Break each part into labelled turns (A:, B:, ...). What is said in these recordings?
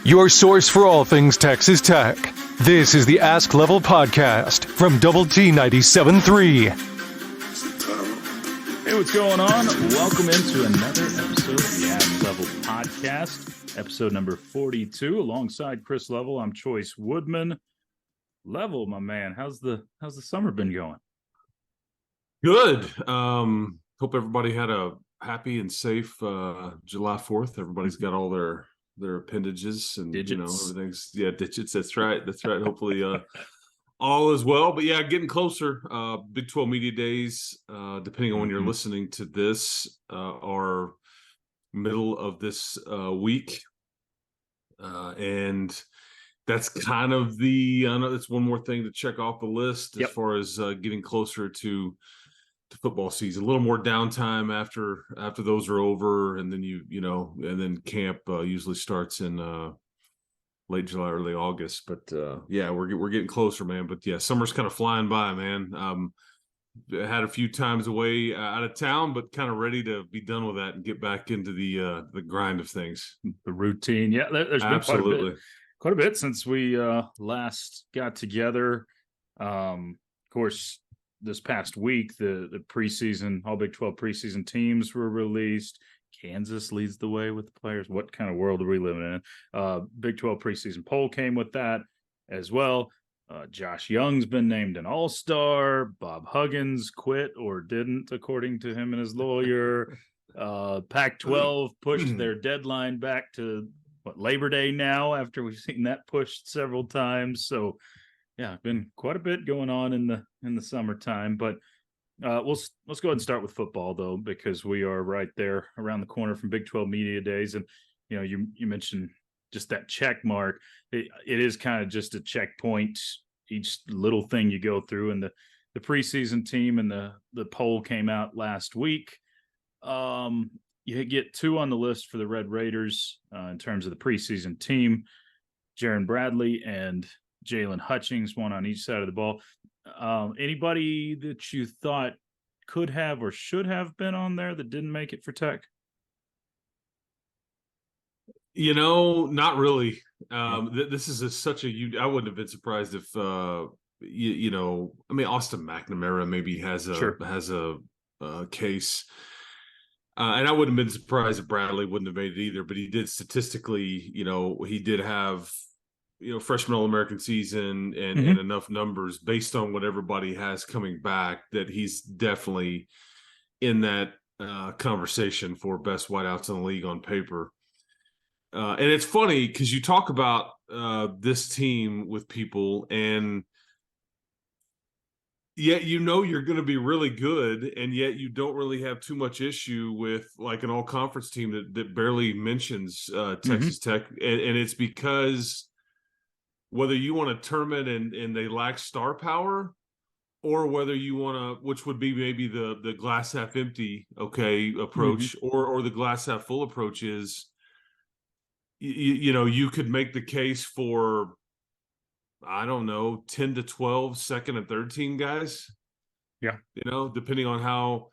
A: your source for all things Texas Tech. This is the Ask Level podcast from Double T 97.3.
B: Hey, what's going on? Welcome into another episode of the Ask Level podcast, episode number 42. Alongside Chris Level, I'm Chois Woodman. Level, my man, how's the summer been going?
C: Good. Hope everybody had a happy and safe July 4th. Everybody's got all their appendages and
B: Digits.
C: Everything's digits. That's right. Hopefully all is well. But yeah, getting closer. Big 12 Media Days, depending on when you're listening to this, are middle of this week. And that's kind of I know that's one more thing to check off the list as far as getting closer to football season. A little more downtime after those are over, and then and then camp usually starts in late July, early August. But we're getting closer, man. But yeah, summer's kind of flying by, man. Had a few times away out of town, but kind of ready to be done with that and get back into the grind of things,
B: the routine. Yeah, there's been quite a bit since we last got together. Of course, this past week, the preseason, all Big 12 preseason teams were released. Kansas leads the way with the players. What kind of world are we living in? Big 12 preseason poll came with that as well. Josh Young's been named an all-star. Bob Huggins quit or didn't, according to him and his lawyer. Pac-12 pushed their deadline back to Labor Day now, after we've seen that pushed several times. So yeah, been quite a bit going on in the summertime, but let's go ahead and start with football though, because we are right there around the corner from Big 12 Media Days. And you mentioned just that check mark. It is kind of just a checkpoint, each little thing you go through. And the preseason team and the poll came out last week. You get two on the list for the Red Raiders in terms of the preseason team: Jaron Bradley and Jalen Hutchings, one on each side of the ball. Anybody that you thought could have or should have been on there that didn't make it for Tech?
C: Not really. This is such a. I wouldn't have been surprised if Austin McNamara maybe has a case. And I wouldn't have been surprised if Bradley wouldn't have made it either, but he did statistically, he did have, freshman All-American season and enough numbers based on what everybody has coming back that he's definitely in that conversation for best wideouts in the league on paper. And it's funny because you talk about this team with people, and yet you're going to be really good, and yet you don't really have too much issue with like an all-conference team that barely mentions Texas Tech, and it's because whether you want a tournament and they lack star power, or whether you want to, which would be maybe the glass half empty approach, or the glass half full approach is, you could make the case for, I don't know, 10 to 12 second and third team guys.
B: Yeah.
C: Depending on how,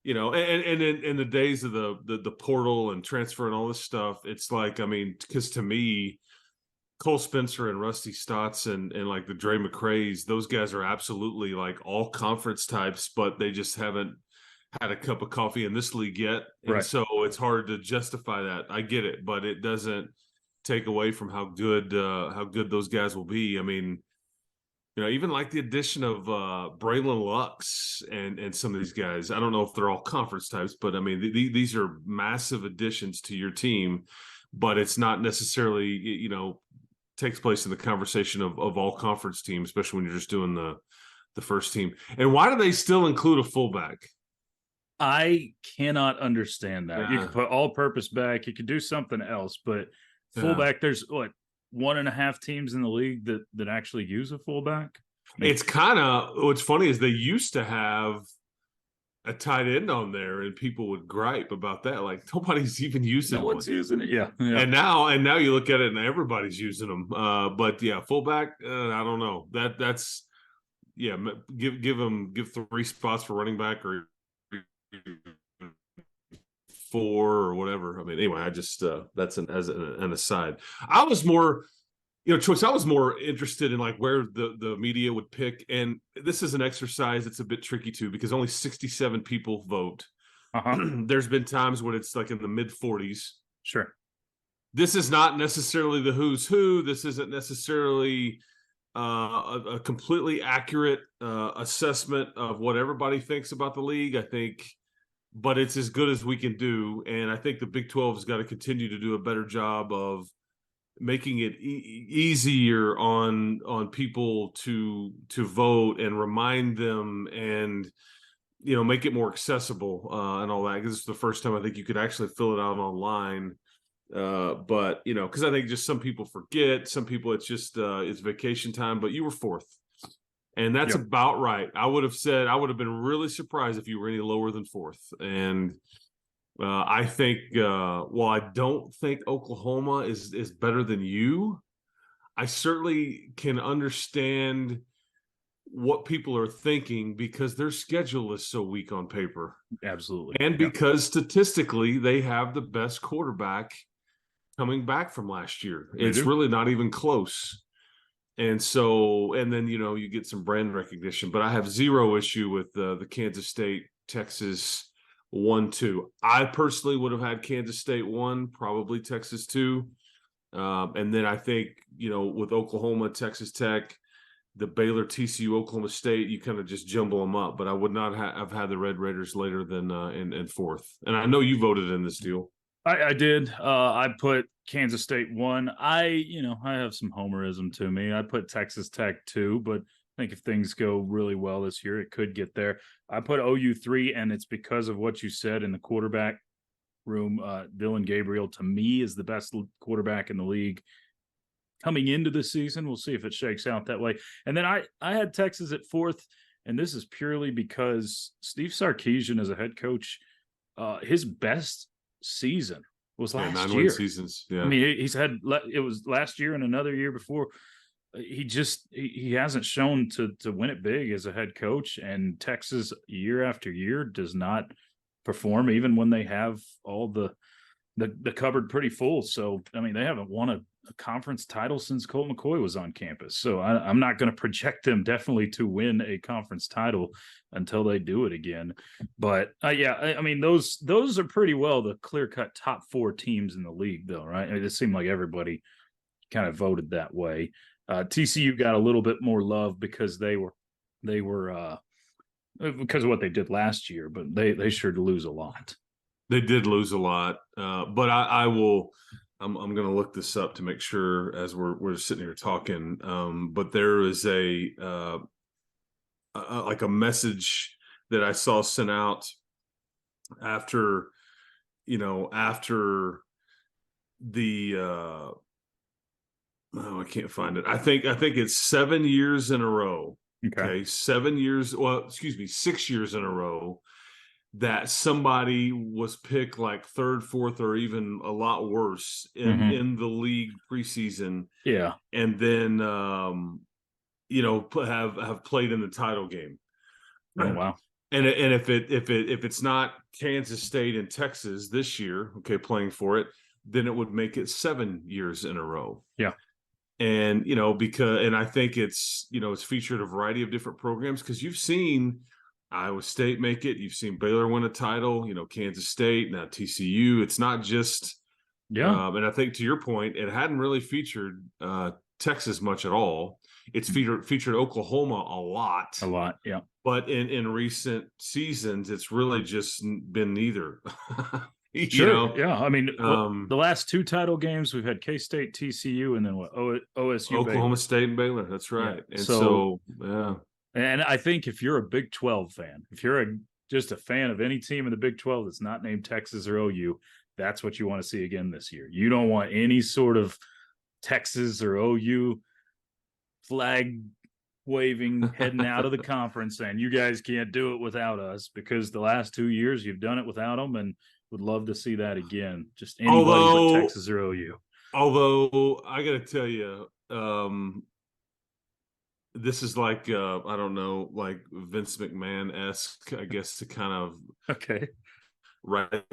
C: and in the days of the portal and transfer and all this stuff, it's like, because to me, Cole Spencer and Rusty Stotts and like the Dre McCrays, those guys are absolutely like all conference types, but they just haven't had a cup of coffee in this league yet. And so it's hard to justify that. I get it, but it doesn't take away from how good those guys will be. Even like the addition of Braylon Lux and some of these guys, I don't know if they're all conference types, but these are massive additions to your team, but it's not necessarily, takes place in the conversation of all conference teams, especially when you're just doing the first team. And why do they still include a fullback?
B: I cannot understand that. You could put all-purpose back. You could do something else, but fullback, there's 1.5 teams in the league that actually use a fullback.
C: It's kind of, what's funny is they used to have a tight end on there, and people would gripe about that. Like, nobody's even using
B: one. No one's using it. Yeah.
C: And now you look at it and everybody's using them. But yeah, fullback, I don't know. That's give 3 spots for running back, or 4 or whatever. I mean, anyway, I just that's as an aside. I was more, Choice, I was more interested in like where the media would pick. And this is an exercise that's a bit tricky too, because only 67 people vote. There's been times when it's like in the mid 40s.
B: Sure.
C: This is not necessarily the who's who. This isn't necessarily a completely accurate assessment of what everybody thinks about the league, I think, but it's as good as we can do. And I think the Big 12 has got to continue to do a better job of making it easier on people to vote and remind them, and make it more accessible and all that, because it's the first time I think you could actually fill it out online. But because I think just some people forget, some people it's just it's vacation time. But you were 4th, and that's about right. I would have been really surprised if you were any lower than 4th. And I think while I don't think Oklahoma is better than you, I certainly can understand what people are thinking, because their schedule is so weak on paper.
B: Absolutely.
C: And because statistically they have the best quarterback coming back from last year. It's really not even close. And so, and then, you get some brand recognition, but I have zero issue with the Kansas State, Texas 1-2. I personally would have had Kansas State 1, probably Texas 2. And then I think, with Oklahoma, Texas Tech, the Baylor, TCU, Oklahoma State, you kind of just jumble them up. But I would not have had the Red Raiders later than in 4th. And I know you voted in this deal.
B: I did. I put Kansas State 1. I have some homerism to me. I put Texas Tech 2, but I think if things go really well this year, it could get there. I put OU 3, and it's because of what you said in the quarterback room. Dylan Gabriel, to me, is the best quarterback in the league coming into the season. We'll see if it shakes out that way. And then I had Texas at 4th, and this is purely because Steve Sarkisian as a head coach, his best season was last
C: 9
B: year.
C: win seasons. Yeah.
B: I mean, he's had, it was last year and another year before. He hasn't shown to win it big as a head coach, and Texas year after year does not perform, even when they have all the cupboard pretty full. So, I mean, they haven't won a conference title since Colt McCoy was on campus. So I'm not going to project them definitely to win a conference title until they do it again. But I mean, those are pretty well the clear-cut top 4 teams in the league, though, right? I mean, it seemed like everybody kind of voted that way. TCU got a little bit more love because they were because of what they did last year, but they sure did lose a lot.
C: They did lose a lot, but I will. I'm going to look this up to make sure as we're sitting here talking. But there is like a message that I saw sent out after the I can't find it. I think it's 7 years in a row. Okay. 7 years. Well, excuse me, 6 years in a row that somebody was picked like 3rd, 4th, or even a lot worse in the league preseason.
B: Yeah.
C: And then, have played in the title game.
B: Oh, wow.
C: And if it's not Kansas State and Texas this year, okay, playing for it, then it would make it 7 years in a row.
B: Yeah.
C: And, and I think it's featured a variety of different programs, because you've seen Iowa State make it. You've seen Baylor win a title, Kansas State, now TCU. It's not just, and I think to your point, it hadn't really featured Texas much at all. It's featured Oklahoma a lot.
B: Yeah.
C: But in recent seasons, it's really just been neither.
B: Sure. Yeah. I mean, the last 2 title games, we've had K-State, TCU, and then what? OSU,
C: Oklahoma
B: Baylor.
C: State and Baylor. That's right.
B: Yeah.
C: And so, yeah.
B: And I think if you're a Big 12 fan, if you're just a fan of any team in the Big 12 that's not named Texas or OU, that's what you want to see again this year. You don't want any sort of Texas or OU flag waving heading out of the conference saying you guys can't do it without us, because the last 2 years you've done it without them, and would love to see that again. Just anybody but Texas or OU.
C: Although I got to tell you, this is like I don't know, like Vince McMahon-esque, I guess, to kind of write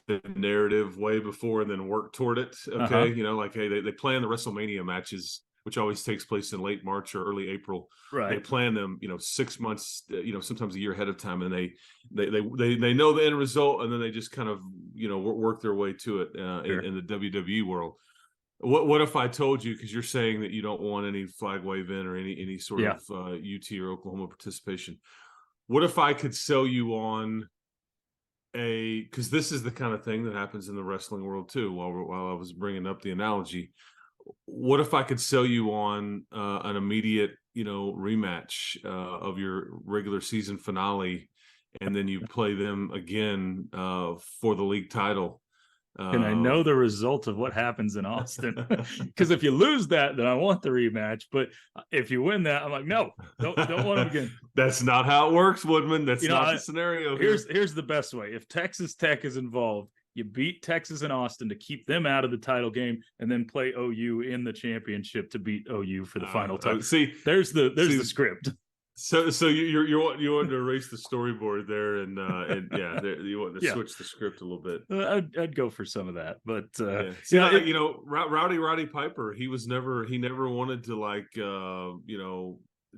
C: the narrative way before and then work toward it. Okay. Like, hey, they plan the WrestleMania matches, which always takes place in late March or early April.
B: Right.
C: They plan them, 6 months, sometimes a year ahead of time, and they know the end result, and then they just kind of, work their way to it
B: Sure.
C: in the WWE world. What if I told you, because you're saying that you don't want any flag waving or any sort of UT or Oklahoma participation? What if I could sell you on because this is the kind of thing that happens in the wrestling world too, while I was bringing up the analogy. What if I could sell you on an immediate, rematch of your regular season finale, and then you play them again for the league title?
B: And I know the result of what happens in Austin, because if you lose that, then I want the rematch. But if you win that, I'm like, no, don't want them again.
C: That's not how it works, Woodman. That's not the scenario.
B: Here's the best way. If Texas Tech is involved, you beat Texas and Austin to keep them out of the title game, and then play OU in the championship to beat OU for the final time. There's the script.
C: So you wanted to erase the storyboard there, and you want to switch the script a little bit.
B: I'd go for some of that, but
C: Rowdy Piper, he never wanted to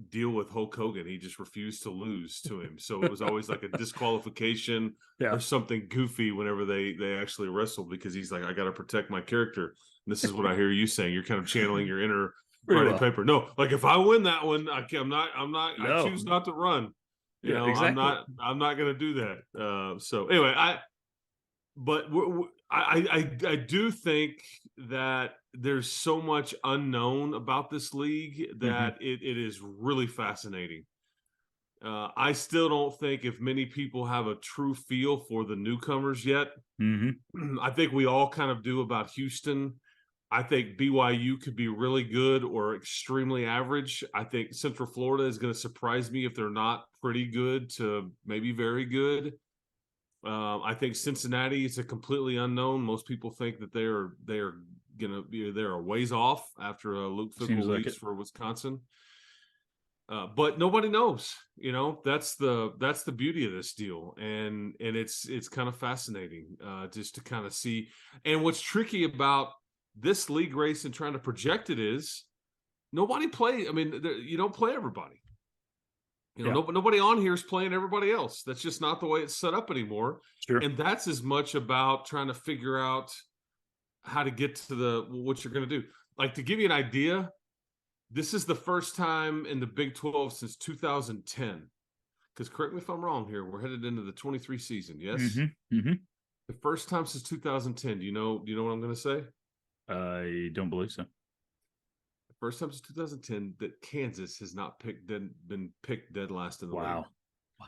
C: deal with Hulk Hogan. He just refused to lose to him, so it was always like a disqualification or something goofy whenever they actually wrestled, because he's like, I got to protect my character. And this is what I hear you saying. You're kind of channeling your inner Roddy Piper. No, like if I win that one, I choose not to run. Exactly. I'm not going to do that. So anyway, I do think that there's so much unknown about this league that it is really fascinating. I still don't think if many people have a true feel for the newcomers yet. I think we all kind of do about Houston. I think BYU could be really good or extremely average. I think Central Florida is going to surprise me if they're not pretty good to maybe very good. I think Cincinnati is a completely unknown. Most people think that they're going to be a ways off after Luke Fickell leaves for Wisconsin. But nobody knows. That's the beauty of this deal, and it's kind of fascinating just to kind of see. And what's tricky about this league race and trying to project it is nobody play. I mean, you don't play everybody. Nobody on here is playing everybody else. That's just not the way it's set up anymore.
B: Sure.
C: And that's as much about trying to figure out how to get to what you're going to do. Like, to give you an idea, this is the first time in the Big 12 since 2010. Because correct me if I'm wrong here, we're headed into the 23 season. Yes. The first time since 2010. Do you know what I'm going to say?
B: I don't believe so.
C: First time since 2010 that Kansas has not been picked dead last in the league.
B: Wow.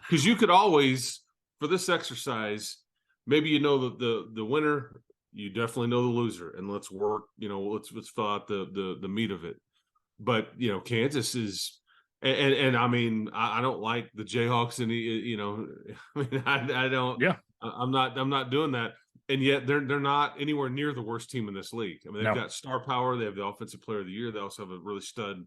C: Because you could always, for this exercise, maybe you know the winner, you definitely know the loser, and let's work. Let's fill out the meat of it. But Kansas is, and I mean, I don't like the Jayhawks, and I don't.
B: Yeah.
C: I'm not doing that. And yet they're not anywhere near the worst team in this league. I mean, they've got star power. They have the offensive player of the year. They also have a really stud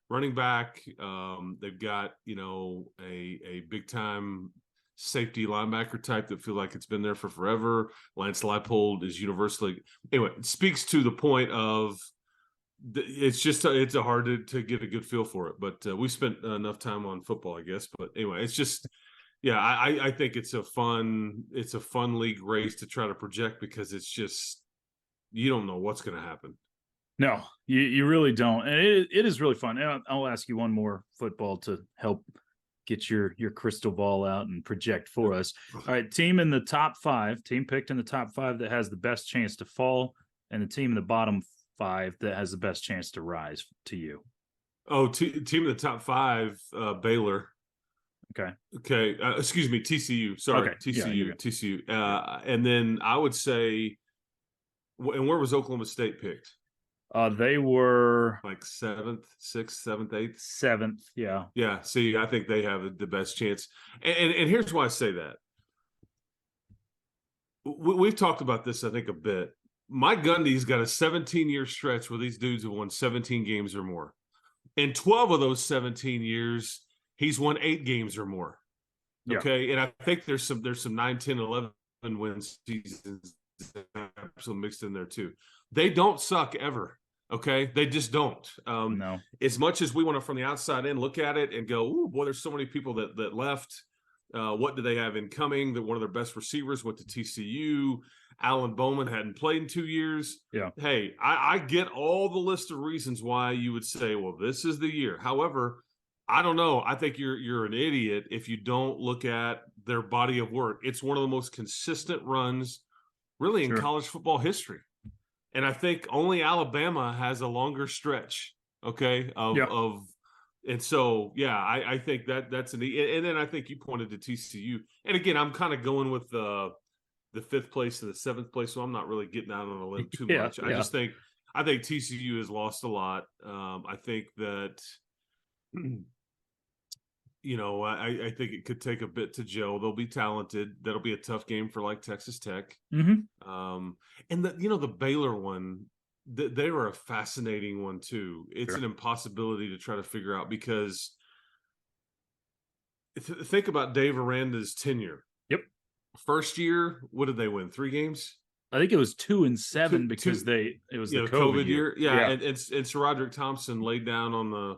C: running back. They've got, a big time safety linebacker type that feel like it's been there for forever. Lance Leipold is universally. Anyway, it speaks to the point of it's hard to get a good feel for it. But we spent enough time on football, I guess. But anyway, it's just. Yeah, I think it's a fun league race to try to project, because it's just, you don't know what's going to happen.
B: No, you really don't. And it is really fun. And I'll ask you one more football to help get your crystal ball out and project for us. All right, team picked in the top 5 that has the best chance to fall, and the team in the bottom 5 that has the best chance to rise to you.
C: Oh, team in the top 5, Baylor. Okay. Excuse me, TCU. Sorry, okay. TCU. And then I would say, and where was Oklahoma State picked?
B: They were
C: like 7th, 6th, 7th, 8th,
B: 7th. Yeah.
C: Yeah. See, I think they have the best chance. And here's why I say that. We've talked about this, I think, a bit. Mike Gundy's got a 17-year stretch where these dudes have won 17 games or more. In 12 of those 17 years, he's won 8 games or more. Okay. Yeah. And I think there's some 9, 10, 11 win seasons absolutely mixed in there too. They don't suck ever. Okay, they just don't.
B: No.
C: As much as we want to, from the outside in, look at it and go, "Oh boy, there's so many people that left. What do they have incoming?" That one of their best receivers went to TCU. Alan Bowman hadn't played in 2 years.
B: Yeah.
C: Hey, I get all the list of reasons why you would say, "Well, this is the year." However, I don't know. I think you're an idiot if you don't look at their body of work. It's one of the most consistent runs, really, in college football history. And I think only Alabama has a longer stretch, okay, and so, yeah, I think that's and then I think you pointed to TCU. And again, I'm kind of going with the 5th place to the 7th place, so I'm not really getting out on a limb too much. I just think TCU has lost a lot. I think that, I think it could take a bit to gel. They'll be talented. That'll be a tough game for like Texas Tech.
B: Mm-hmm.
C: And the Baylor one, they were a fascinating one too. It's an impossibility to try to figure out because think about Dave Aranda's tenure.
B: Yep.
C: First year, what did they win? 3 games?
B: I think it was 2 and 7 because it was the COVID year.
C: Yeah. And Sir Roderick Thompson laid down on the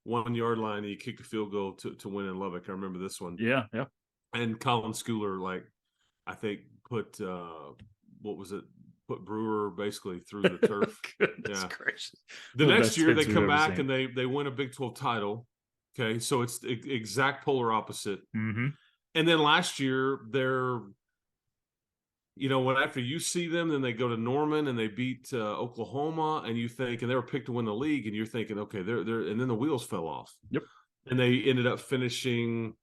C: 1-yard line. And he kicked a field goal to win in Lubbock. I remember this one.
B: Yeah.
C: And Colin Schooler, I think put put Brewer basically through the turf.
B: Goodness gracious.
C: The next year they come back and they win a Big 12 title. Okay, so it's the exact polar opposite.
B: Mm-hmm.
C: And then last year they're, when after you see them, then they go to Norman and they beat Oklahoma, and you think, and they were picked to win the league, and you're thinking, okay, they're and then the wheels fell off.
B: Yep. And
C: they ended up finishing.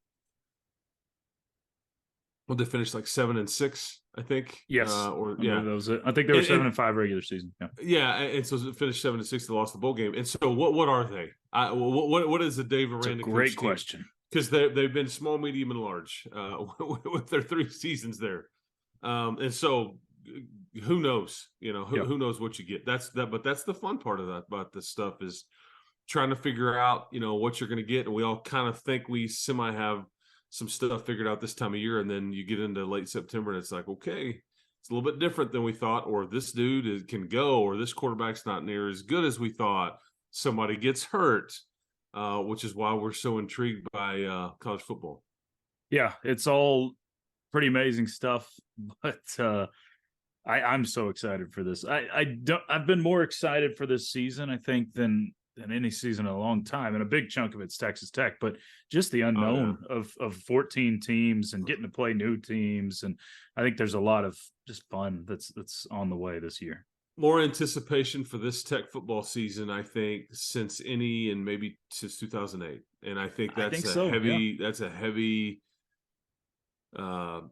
C: Well, they finished 7-6, I think.
B: Yes.
C: That
B: was it. I think they were 7-5 regular season. Yeah.
C: Yeah, and so it finished 7-6. They lost the bowl game. And so, what are they? What is the Dave Aranda?
B: That's a great question.
C: Because they've been small, medium, and large with their 3 seasons there, and so who knows? Who knows what you get? But that's the fun part of that about this stuff is trying to figure out what you're going to get, and we all kind of think we semi have some stuff figured out this time of year, and then you get into late September and it's like, okay, it's a little bit different than we thought, or this dude can go, or this quarterback's not near as good as we thought. Somebody gets hurt, which is why we're so intrigued by college football.
B: Yeah, it's all pretty amazing stuff, but I'm so excited for this. I've been more excited for this season, I think, than any season in a long time, and a big chunk of it's Texas Tech, but just the unknown of 14 teams and getting to play new teams, and I think there's a lot of just fun that's on the way this year.
C: More anticipation for this Tech football season, I think, since any, and maybe since 2008, and I think that's a heavy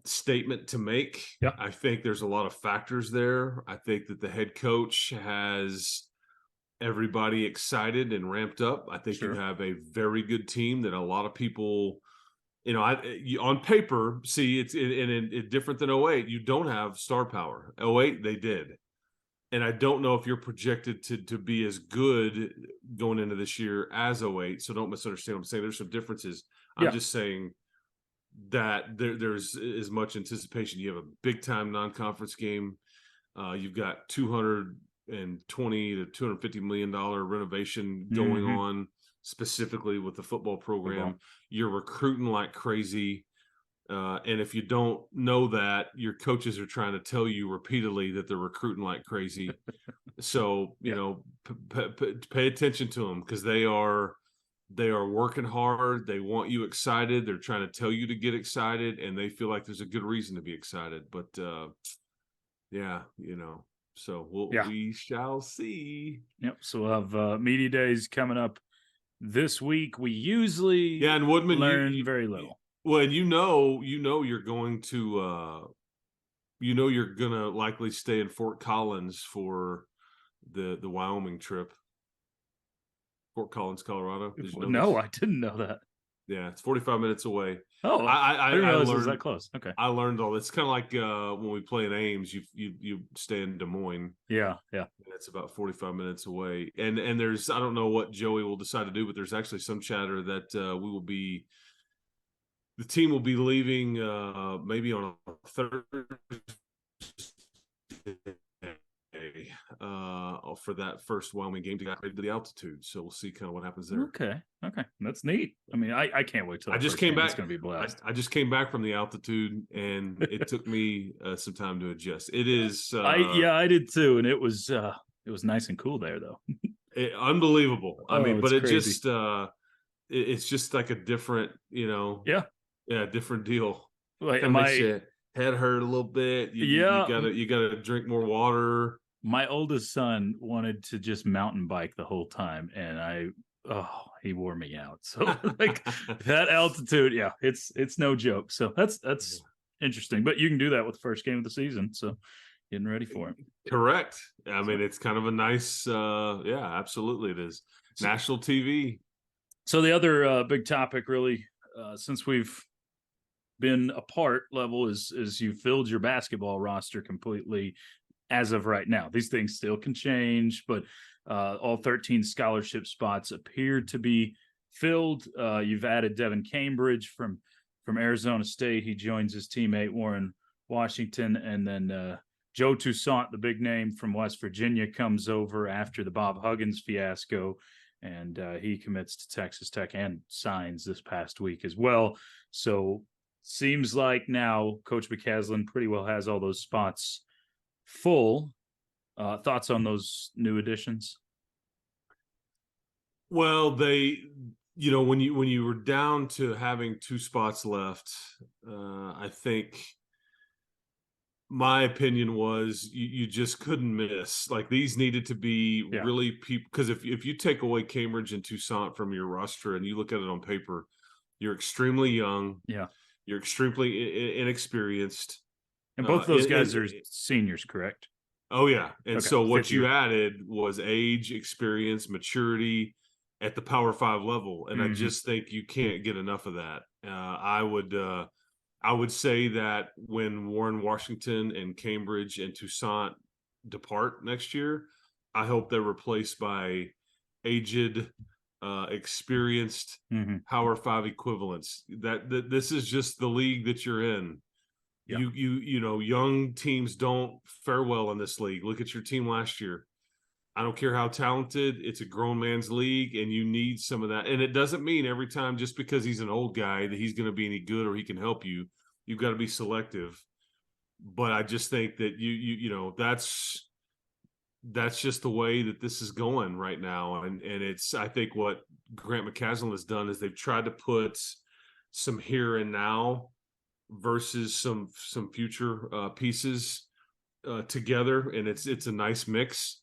C: statement to make.
B: Yeah.
C: I think there's a lot of factors there. I think that the head coach has everybody excited and ramped up. I think you have a very good team that a lot of people, on paper, see it's different than 08. You don't have star power. 08, they did. And I don't know if you're projected to be as good going into this year as 08. So don't misunderstand what I'm saying. There's some differences. I'm just saying that there's as much anticipation. You have a big time non-conference game. You've got $220 to $250 million renovation going on specifically with the football program. You're recruiting like crazy. And if you don't know that, your coaches are trying to tell you repeatedly that they're recruiting like crazy. So, pay attention to them, because they are working hard. They want you excited. They're trying to tell you to get excited, and they feel like there's a good reason to be excited. But so we shall see.
B: Yep. So we'll have media days coming up this week. We usually
C: and Woodman
B: learn very little.
C: Well, and you're going to you're gonna likely stay in Fort Collins for the Wyoming trip. Fort Collins, Colorado.
B: No, I didn't know that.
C: Yeah, it's 45 minutes away.
B: Oh, I didn't realize it was that close. Okay,
C: I learned all. It's kind of like when we play in Ames, you stay in Des Moines.
B: Yeah.
C: And it's about 45 minutes away. And there's, I don't know what Joey will decide to do, but there's actually some chatter that we will be the team will be leaving maybe on a Thursday for that first Wyoming game to get ready to the altitude. So we'll see kind of what happens there.
B: Okay, that's neat. I mean, I can't wait till
C: I just came back.
B: It's going to be a blast.
C: I just came back from the altitude, and it took me some time to adjust. It is.
B: I did too, and it was nice and cool there, though.
C: Unbelievable. I mean, but it
B: crazy.
C: just it's just like a different,
B: yeah,
C: different deal.
B: Like,
C: makes your head hurt a little bit. You gotta drink more water.
B: My oldest son wanted to just mountain bike the whole time, and he wore me out. So like that altitude, it's no joke. So that's interesting. But you can do that with the first game of the season. So getting ready for it.
C: Correct. I mean, it's kind of a nice, absolutely it is. National TV.
B: So the other big topic, really, since we've been apart, Level, is you filled your basketball roster completely as of right now. These things still can change, but all 13 scholarship spots appear to be filled. You've added Devin Cambridge from Arizona State. He joins his teammate Warren Washington, and then Joe Toussaint, the big name from West Virginia, comes over after the Bob Huggins fiasco, and he commits to Texas Tech and signs this past week as well. So seems like now Coach McCaslin pretty well has all those spots full. Thoughts on those new additions?
C: Well, they, when you were down to having 2 spots left, I think my opinion was you just couldn't miss. Like, these needed to be really people, because if you take away Cambridge and Toussaint from your roster and you look at it on paper, you're extremely young.
B: Yeah.
C: You're extremely inexperienced.
B: And both those guys are seniors, correct?
C: Oh, yeah. And so what you
B: year.
C: added was age, experience, maturity at the Power 5 level. And I just think you can't get enough of that. I would say that when Warren Washington and Cambridge and Toussaint depart next year, I hope they're replaced by aged, experienced Power 5 equivalents. That this is just the league that you're in. Yeah. Young teams don't fare well in this league. Look at your team last year. I don't care how talented, it's a grown man's league, and you need some of that. And it doesn't mean every time, just because he's an old guy, that he's going to be any good or he can help you. You've got to be selective. But I just think that that's just the way that this is going right now. And it's, I think what Grant McCaslin has done is they've tried to put some here and now versus some future pieces together, and it's a nice mix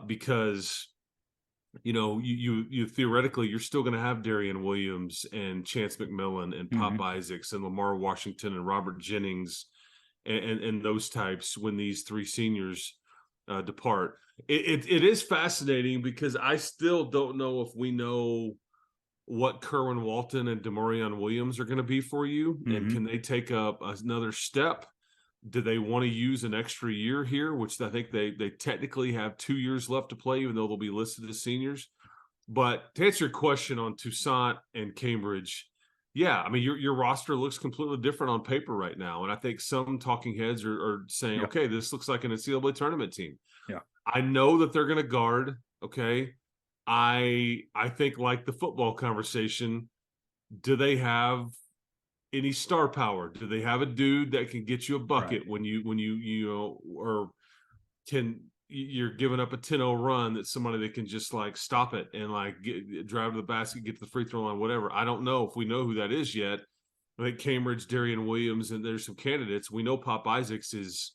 C: because you theoretically you're still going to have Darian Williams and Chance McMillan and Pop Isaacs and Lamar Washington and Robert Jennings and those types when these 3 seniors depart. It is fascinating because I still don't know if we know what Kerwin Walton and Demarion Williams are going to be for you. And can they take up another step? Do they want to use an extra year here, which I think they technically have 2 years left to play, even though they'll be listed as seniors. But to answer your question on Toussaint and Cambridge, I mean, your roster looks completely different on paper right now. And I think some talking heads are saying, okay, this looks like an NCAA tournament team. Yeah. I know that they're going to guard. Okay. I think, like the football conversation, do they have any star power? Do they have a dude that can get you a bucket when you or you're giving up a 10-0 run, that somebody that can just like stop it and like drive to the basket, get to the free throw line, whatever. I don't know if we know who that is yet. I think Cambridge, Darian Williams, and there's some candidates. We know Pop Isaacs is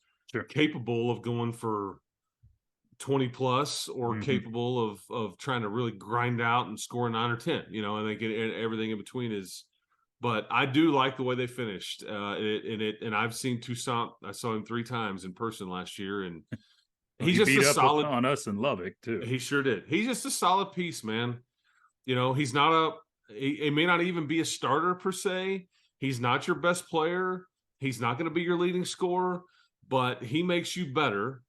C: capable of going for 20 plus or capable of trying to really grind out and score 9 or 10, I think everything in between is, but I do like the way they finished. And I've seen Toussaint. I saw him 3 times in person last year, and he's just a solid
B: on us in Lubbock too.
C: He sure did. He's just a solid piece, man. He's not he may not even be a starter per se. He's not your best player. He's not going to be your leading scorer, but he makes you better.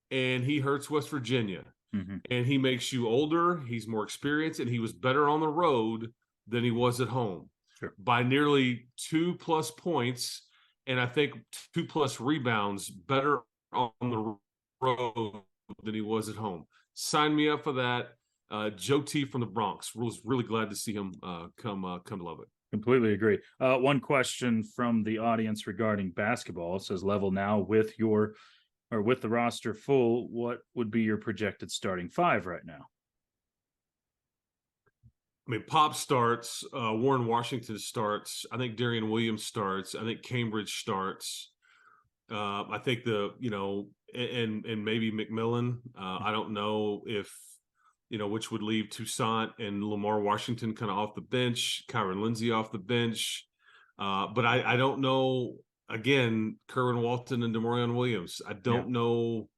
C: And he hurts West Virginia, and he makes you older. He's more experienced, and he was better on the road than he was at home. by nearly 2+ points, and I think 2+ rebounds, better on the road than he was at home. Sign me up for that. Joe T from the Bronx. Was really glad to see him come to Lubbock.
B: Completely agree. One question from the audience regarding basketball. It says, Level, now with the roster full, what would be your projected starting five right now?
C: I mean, Pop starts, Warren Washington starts. I think Darian Williams starts. I think Cambridge starts. I think and maybe McMillan. I don't know if, which would leave Toussaint and Lamar Washington kind of off the bench, Kyron Lindsey off the bench. But I don't know, again, Kerwin Walton and DeMarion Williams. I don't know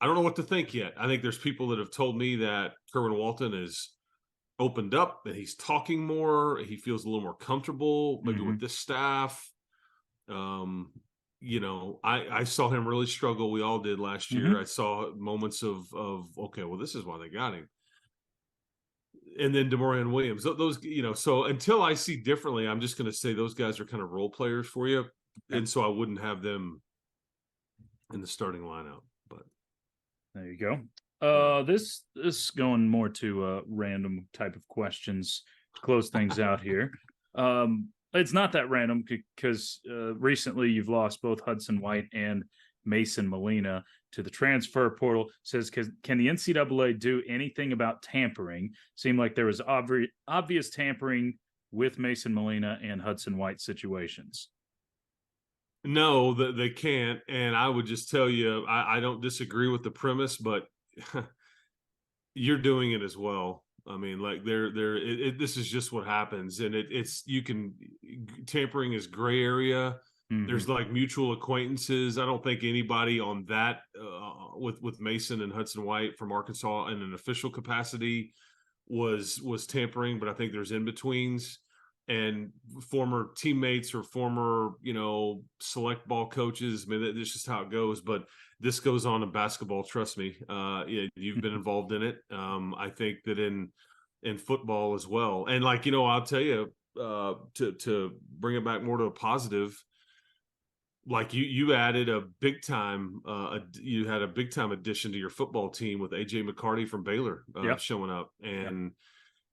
C: what to think yet. I think there's people that have told me that Kerwin Walton is opened up, that he's talking more. He feels a little more comfortable, maybe with this staff. I saw him really struggle. We all did last year. I saw moments of okay, well, this is why they got him. And then DeMarion Williams, those, so until I see differently, I'm just going to say those guys are kind of role players for you. And so I wouldn't have them in the starting lineup. But
B: there you go. This is going more to random type of questions to close things out here. It's not that random because recently you've lost both Hudson White and Mason Molina to the transfer portal. It says, can the NCAA do anything about tampering? Seemed like there was obvious tampering with Mason Molina and Hudson White situations.
C: No, they can't. And I would just tell you, I don't disagree with the premise, but you're doing it as well. I mean, like this is just what happens. And tampering is gray area. There's like mutual acquaintances. I don't think anybody on that with Mason and Hudson White from Arkansas in an official capacity was tampering, but I think there's in-betweens and former teammates or former, select ball coaches. I mean, that's just how it goes. But this goes on in basketball. Trust me. You've been involved in it. I think that in football as well. And I'll tell you, to bring it back more to a positive, like you added a big time, you had a big time addition to your football team with AJ McCarty from Baylor showing up. And,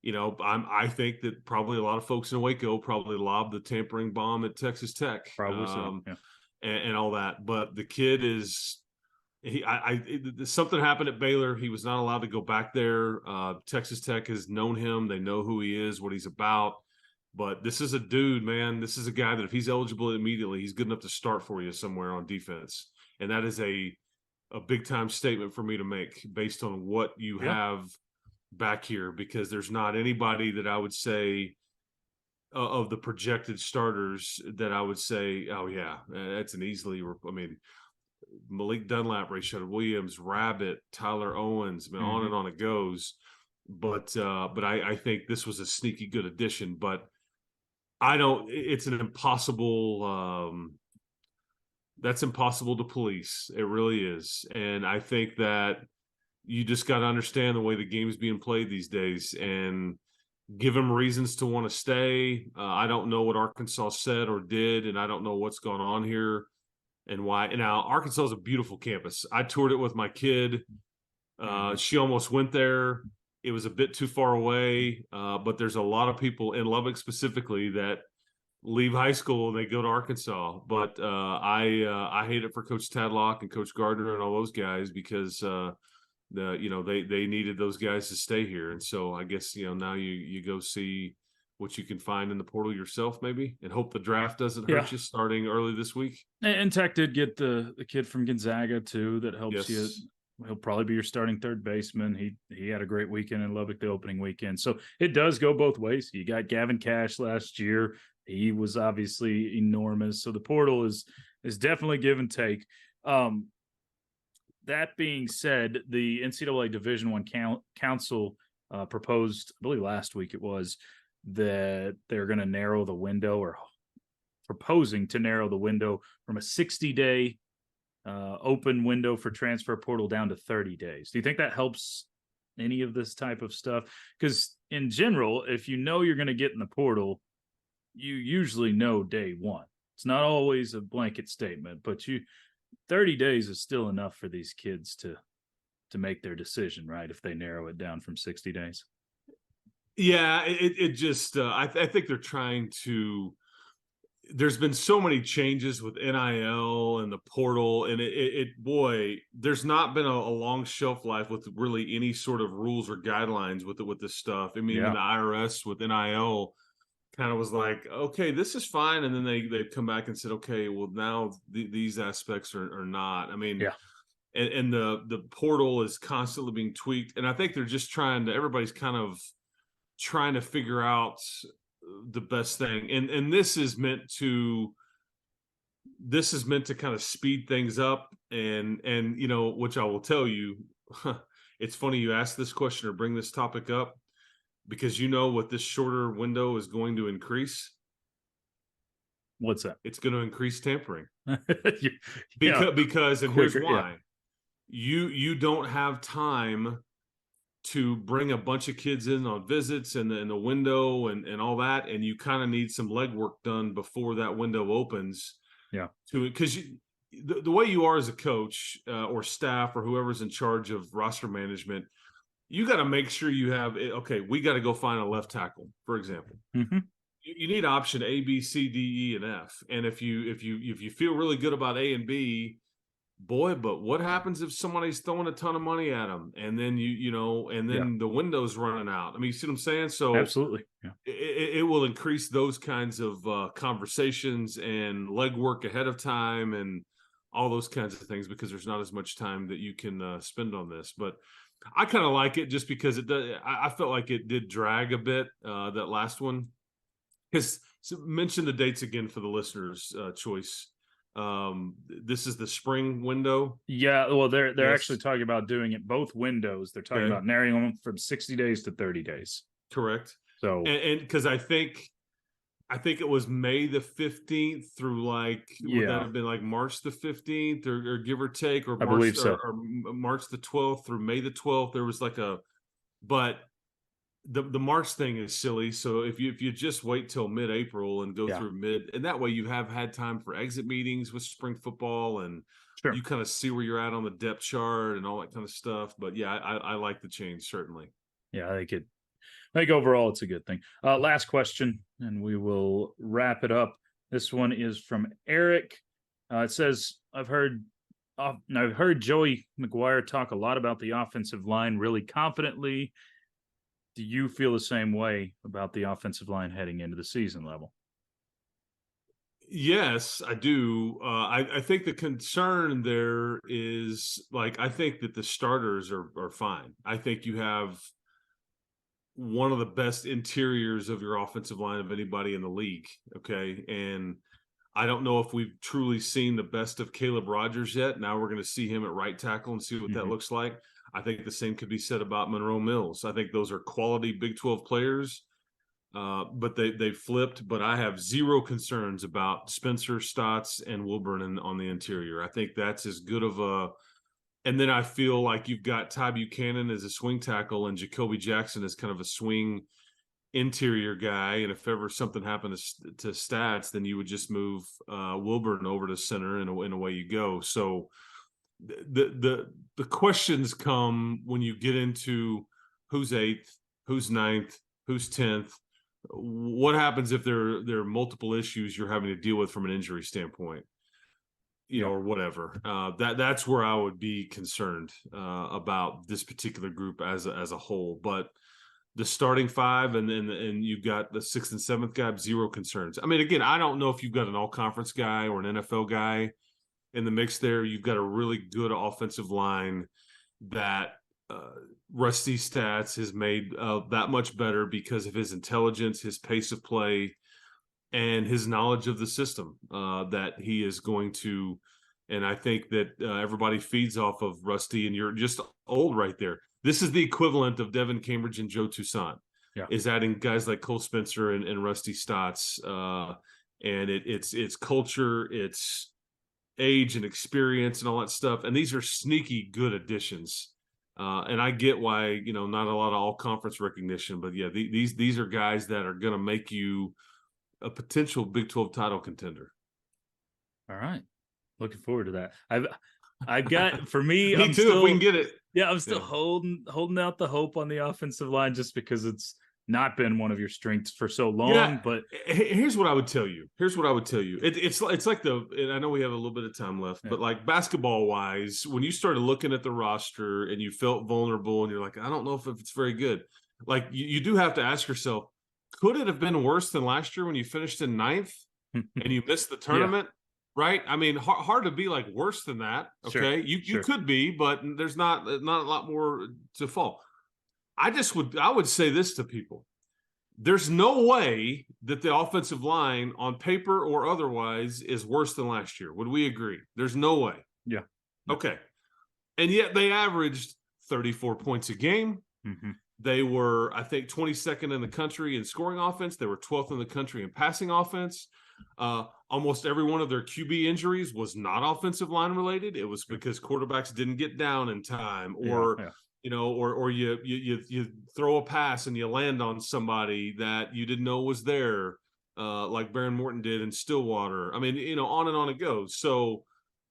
C: I think that probably a lot of folks in Waco probably lobbed the tampering bomb at Texas Tech,
B: probably
C: and all that. But the kid is, something happened at Baylor. He was not allowed to go back there. Texas Tech has known him. They know who he is, what he's about. But this is a dude, man. This is a guy that if he's eligible immediately, he's good enough to start for you somewhere on defense. And that is a big time statement for me to make based on what you have back here, because there's not anybody that I would say of the projected starters that I would say, oh yeah, that's an easily. I mean, Malik Dunlap, Rashad Williams, Rabbit, Tyler Owens, on and on it goes. But I think this was a sneaky good addition. But it's an impossible. That's impossible to police. It really is. And I think that you just got to understand the way the game is being played these days and give them reasons to want to stay. I don't know what Arkansas said or did, and I don't know what's going on here and why. Now, Arkansas is a beautiful campus. I toured it with my kid. She almost went there. It was a bit too far away, but there's a lot of people in Lubbock specifically that leave high school and they go to Arkansas. But I hate it for Coach Tadlock and Coach Gardner and all those guys because they needed those guys to stay here. And so I guess now you go see what you can find in the portal yourself, maybe, and hope the draft doesn't hurt you starting early this week.
B: And Tech did get the kid from Gonzaga too that helps you. He'll probably be your starting third baseman. He had a great weekend in Lubbock the opening weekend. So it does go both ways. You got Gavin Cash last year. He was obviously enormous. So the portal is definitely give and take. That being said, the NCAA Division I Council proposed, I believe last week it was, that they're going to narrow the window, or proposing to narrow the window from a 60-day open window for transfer portal down to 30 days. Do you think that helps any of this type of stuff? Because in general, if you're going to get in the portal, you usually know day one. It's not always a blanket statement, but 30 days is still enough for these kids to make their decision, right? If they narrow it down from 60 days.
C: Yeah, it just I think they're trying to. There's been so many changes with NIL and the portal, and boy, there's not been a long shelf life with really any sort of rules or guidelines with this stuff. I mean, even the IRS with NIL kind of was like, okay, this is fine, and then they come back and said, okay, well now these aspects are not. I mean, and the portal is constantly being tweaked, and I think they're just everybody's kind of trying to figure out the best thing, and this is meant to kind of speed things up, and which I will tell you, it's funny you ask this question or bring this topic up, because what this shorter window is going to increase.
B: What's that?
C: It's going to increase tampering. Because and here's why. You don't have time to bring a bunch of kids in on visits and the window and all that, and you kind of need some legwork done before that window opens. Because the way you are as a coach or staff or whoever's in charge of roster management, you got to make sure you have, okay, we got to go find a left tackle, for example.
B: Mm-hmm.
C: You need option A, B, C, D, E, and F. And if you feel really good about A and B, boy, but what happens if somebody's throwing a ton of money at them, and then the window's running out? I mean, you see what I'm saying? So
B: absolutely,
C: it will increase those kinds of conversations and legwork ahead of time and all those kinds of things, because there's not as much time that you can spend on this. But I kind of like it just because it does. I felt like it did drag a bit, that last one. Because mention the dates again for the listeners' choice. This is the spring window.
B: Yeah, well, they're actually talking about doing it both windows. They're talking about narrowing them from 60 days to 30 days.
C: Correct.
B: So
C: and because I think it was May the 15th through would that have been like March the 15th or give or take, or
B: I believe so.
C: or March the 12th through May the 12th. There was but the March thing is silly. So if you just wait till mid-April and go through mid, and that way you have had time for exit meetings with spring football, and you kind of see where you're at on the depth chart and all that kind of stuff. But yeah, I like the change, certainly.
B: Yeah, I think overall it's a good thing. Last question, and we will wrap it up. This one is from Eric. It says, I've heard Joey McGuire talk a lot about the offensive line really confidently. Do you feel the same way about the offensive line heading into the season level?
C: Yes, I do. I think the concern there is I think that the starters are fine. I think you have one of the best interiors of your offensive line of anybody in the league. Okay. And I don't know if we've truly seen the best of Caleb Rogers yet. Now we're going to see him at right tackle and see what that looks like. I think the same could be said about Monroe Mills. I think those are quality Big 12 players, but they flipped. But I have zero concerns about Spencer, Stotts, and Wilburn on the interior. I think that's as good of a – and then I feel like you've got Ty Buchanan as a swing tackle and Jacoby Jackson as kind of a swing interior guy. And if ever something happened to Stats, then you would just move Wilburn over to center, and away you go. So – the questions come when you get into who's 8th, who's 9th, who's 10th. What happens if there are multiple issues you're having to deal with from an injury standpoint, or whatever. That's where I would be concerned about this particular group as a whole. But the starting five, and you've got the 6th and 7th guy, zero concerns. I mean, again, I don't know if you've got an all-conference guy or an NFL guy in the mix there. You've got a really good offensive line that Rusty Stats has made that much better because of his intelligence, his pace of play, and his knowledge of the system that he is going to. And I think that everybody feeds off of Rusty, and you're just old right there. This is the equivalent of Devin Cambridge and Joe Toussaint, is adding guys like Cole Spencer and Rusty Stotts. And it's culture, it's age and experience and all that stuff. And these are sneaky good additions. And I get why, not a lot of all conference recognition, but these are guys that are going to make you a potential Big 12 title contender.
B: All right. Looking forward to that. I've got, for me,
C: Me
B: I'm
C: too,
B: still,
C: if we can get it.
B: Yeah, I'm still holding out the hope on the offensive line just because it's not been one of your strengths for so long. But
C: here's what I would tell you. It's like and I know we have a little bit of time left, but like basketball wise, when you started looking at the roster and you felt vulnerable and you're like, I don't know if it's very good. Like you do have to ask yourself, could it have been worse than last year when you finished in 9th and you missed the tournament? Right? I mean, hard to be like worse than that. Okay, you could be, but there's not a lot more to fall. I would say this to people: there's no way that the offensive line, on paper or otherwise, is worse than last year. Would we agree? There's no way.
B: Yeah.
C: Okay. And yet they averaged 34 points a game.
B: Mm-hmm.
C: They were, I think, 22nd in the country in scoring offense. They were 12th in the country in passing offense. Almost every one of their QB injuries was not offensive line related. It was because quarterbacks didn't get down in time, or you know, or you throw a pass and you land on somebody that you didn't know was there, like Baron Morton did in Stillwater. I mean, you know, on and on it goes. So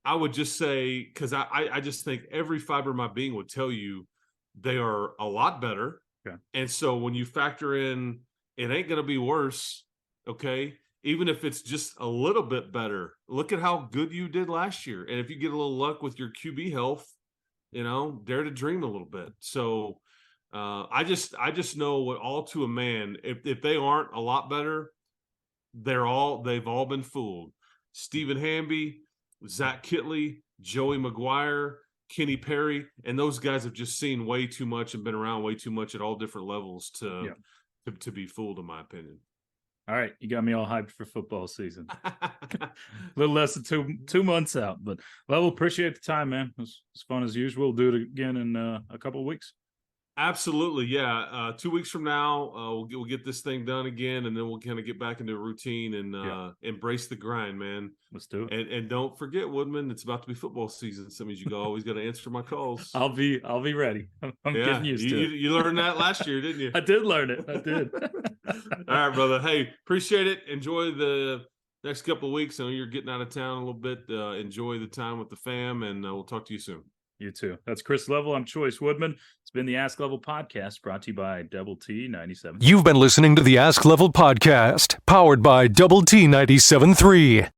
C: I would just say, because I just think every fiber of my being would tell you they are a lot better.
B: Okay.
C: And so when you factor in, it ain't going to be worse. Okay. Even if it's just a little bit better, look at how good you did last year. And if you get a little luck with your QB health, you know, dare to dream a little bit. So I just know what all to a man, if they aren't a lot better, they've all been fooled. Stephen Hamby, Zach Kitley, Joey McGuire, Kenny Perry, and those guys have just seen way too much and been around way too much at all different levels to be fooled, in my opinion.
B: All right, you got me all hyped for football season. A little less than two months out, but we'll appreciate the time, man. It was fun as usual. We'll do it again in a couple of weeks.
C: Absolutely, yeah. 2 weeks from now, we'll get this thing done again, and then we'll kind of get back into a routine and embrace the grind, man.
B: Let's do it.
C: And don't forget, Woodman, it's about to be football season. So that means you always got to answer my calls.
B: I'll be ready. I'm getting used to it.
C: You learned that last year, didn't you?
B: I did learn it. I did.
C: All right, brother. Hey, appreciate it. Enjoy the next couple of weeks. I know you're getting out of town a little bit. Enjoy the time with the fam, and we'll talk to you soon.
B: You too. That's Chris Level. I'm Chois Woodman. It's been the Ask Level podcast, brought to you by Double T 97.
A: You've been listening to the Ask Level podcast, powered by Double T 97.3.